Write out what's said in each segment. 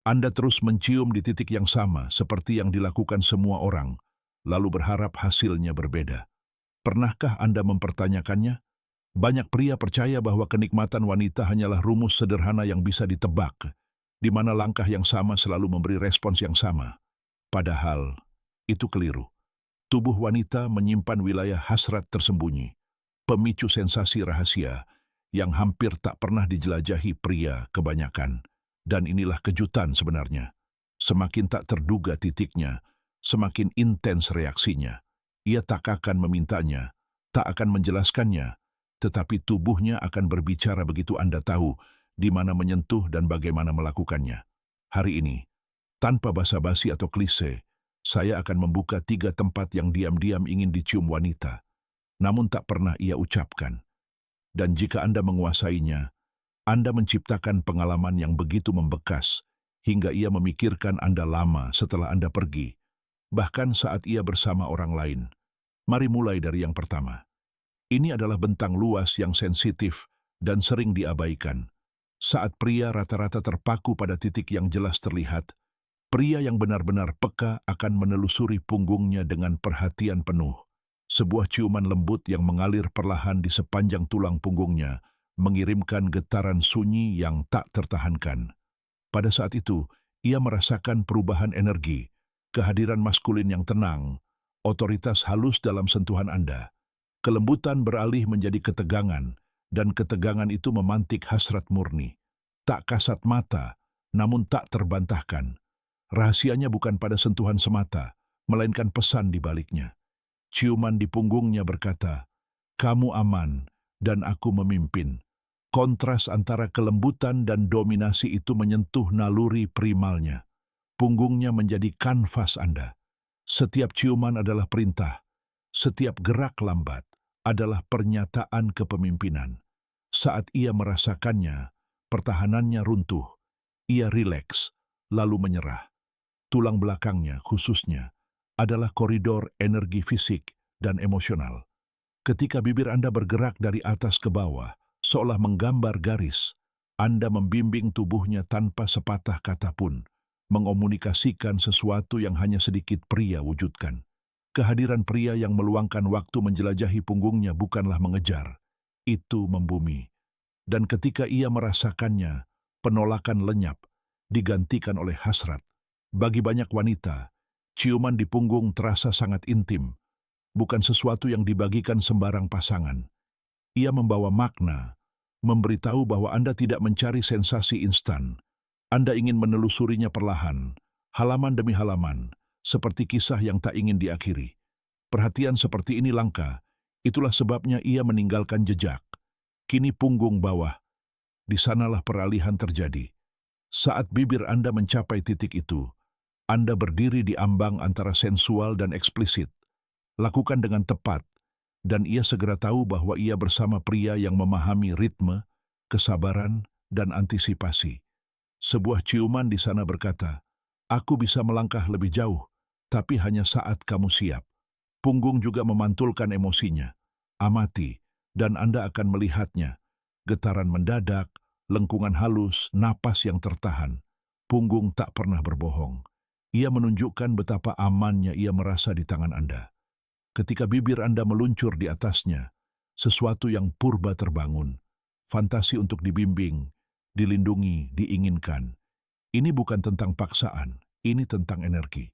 Anda terus mencium di titik yang sama seperti yang dilakukan semua orang, lalu berharap hasilnya berbeda. Pernahkah Anda mempertanyakannya? Banyak pria percaya bahwa kenikmatan wanita hanyalah rumus sederhana yang bisa ditebak, di mana langkah yang sama selalu memberi respons yang sama. Padahal, itu keliru. Tubuh wanita menyimpan wilayah hasrat tersembunyi, pemicu sensasi rahasia yang hampir tak pernah dijelajahi pria kebanyakan. Dan inilah kejutan sebenarnya. Semakin tak terduga titiknya, semakin intens reaksinya. Ia tak akan memintanya, tak akan menjelaskannya, tetapi tubuhnya akan berbicara begitu Anda tahu di mana menyentuh dan bagaimana melakukannya. Hari ini, tanpa basa-basi atau klise, saya akan membuka 3 tempat yang diam-diam ingin dicium wanita, namun tak pernah ia ucapkan. Dan jika Anda menguasainya, Anda menciptakan pengalaman yang begitu membekas, hingga ia memikirkan Anda lama setelah Anda pergi, bahkan saat ia bersama orang lain. Mari mulai dari yang pertama. Ini adalah bentang luas yang sensitif dan sering diabaikan. Saat pria rata-rata terpaku pada titik yang jelas terlihat, pria yang benar-benar peka akan menelusuri punggungnya dengan perhatian penuh. Sebuah ciuman lembut yang mengalir perlahan di sepanjang tulang punggungnya mengirimkan getaran sunyi yang tak tertahankan. Pada saat itu, ia merasakan perubahan energi, kehadiran maskulin yang tenang, otoritas halus dalam sentuhan Anda. Kelembutan beralih menjadi ketegangan, dan ketegangan itu memantik hasrat murni. Tak kasat mata, namun tak terbantahkan. Rahasianya bukan pada sentuhan semata, melainkan pesan di baliknya. Ciuman di punggungnya berkata, "Kamu aman, dan aku memimpin." Kontras antara kelembutan dan dominasi itu menyentuh naluri primalnya. Punggungnya menjadi kanvas Anda. Setiap ciuman adalah perintah. Setiap gerak lambat adalah pernyataan kepemimpinan. Saat ia merasakannya, pertahanannya runtuh. Ia rileks, lalu menyerah. Tulang belakangnya, khususnya, adalah koridor energi fisik dan emosional. Ketika bibir Anda bergerak dari atas ke bawah, seolah menggambar garis, Anda membimbing tubuhnya tanpa sepatah kata pun, mengomunikasikan sesuatu yang hanya sedikit pria wujudkan. Kehadiran pria yang meluangkan waktu menjelajahi punggungnya bukanlah mengejar, itu membumi. Dan ketika ia merasakannya, penolakan lenyap, digantikan oleh hasrat. Bagi banyak wanita, ciuman di punggung terasa sangat intim, bukan sesuatu yang dibagikan sembarang pasangan. Ia membawa makna, memberitahu bahwa Anda tidak mencari sensasi instan. Anda ingin menelusurinya perlahan, halaman demi halaman, seperti kisah yang tak ingin diakhiri. Perhatian seperti ini langka, itulah sebabnya ia meninggalkan jejak. Kini punggung bawah, di sanalah peralihan terjadi. Saat bibir Anda mencapai titik itu, Anda berdiri di ambang antara sensual dan eksplisit. Lakukan dengan tepat, dan ia segera tahu bahwa ia bersama pria yang memahami ritme, kesabaran, dan antisipasi. Sebuah ciuman di sana berkata, "Aku bisa melangkah lebih jauh, tapi hanya saat kamu siap." Punggung juga memantulkan emosinya. Amati, dan Anda akan melihatnya. Getaran mendadak, lengkungan halus, napas yang tertahan. Punggung tak pernah berbohong. Ia menunjukkan betapa amannya ia merasa di tangan Anda. Ketika bibir Anda meluncur di atasnya, sesuatu yang purba terbangun. Fantasi untuk dibimbing, dilindungi, diinginkan. Ini bukan tentang paksaan, ini tentang energi.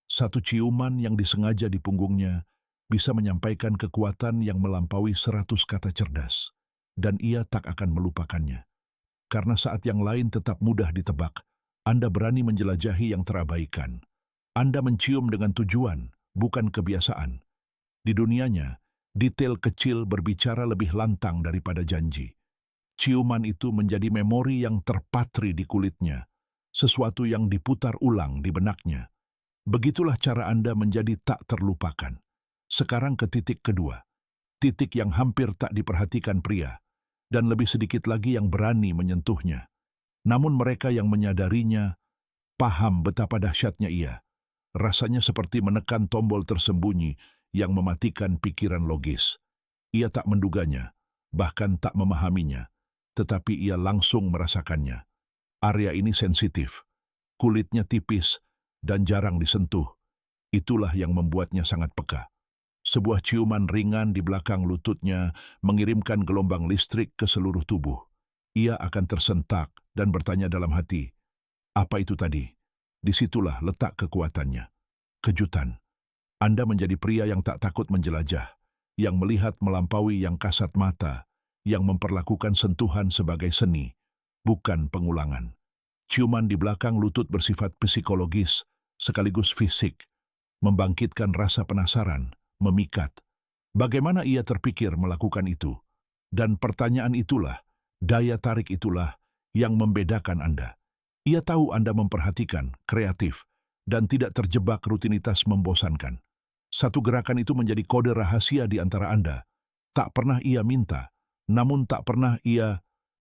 Satu ciuman yang disengaja di punggungnya bisa menyampaikan kekuatan yang melampaui 100 kata cerdas. Dan ia tak akan melupakannya. Karena saat yang lain tetap mudah ditebak, Anda berani menjelajahi yang terabaikan. Anda mencium dengan tujuan, bukan kebiasaan. Di dunianya, detail kecil berbicara lebih lantang daripada janji. Ciuman itu menjadi memori yang terpatri di kulitnya, sesuatu yang diputar ulang di benaknya. Begitulah cara Anda menjadi tak terlupakan. Sekarang ke titik kedua, titik yang hampir tak diperhatikan pria, dan lebih sedikit lagi yang berani menyentuhnya. Namun mereka yang menyadarinya, paham betapa dahsyatnya ia. Rasanya seperti menekan tombol tersembunyi yang mematikan pikiran logis. Ia tak menduganya, bahkan tak memahaminya, tetapi ia langsung merasakannya. Area ini sensitif. kulitnya tipis dan jarang disentuh. Itulah yang membuatnya sangat peka. Sebuah ciuman ringan di belakang lututnya mengirimkan gelombang listrik ke seluruh tubuh. Ia akan tersentak dan bertanya dalam hati, apa itu tadi? Disitulah letak kekuatannya. Kejutan. Anda menjadi pria yang tak takut menjelajah, yang melihat melampaui yang kasat mata, yang memperlakukan sentuhan sebagai seni, bukan pengulangan. Ciuman di belakang lutut bersifat psikologis, sekaligus fisik, membangkitkan rasa penasaran, memikat. Bagaimana ia terpikir melakukan itu? Dan pertanyaan itulah, daya tarik itulah yang membedakan Anda. Ia tahu Anda memperhatikan, kreatif, dan tidak terjebak rutinitas membosankan. Satu gerakan itu menjadi kode rahasia di antara Anda. Tak pernah ia minta, namun tak pernah ia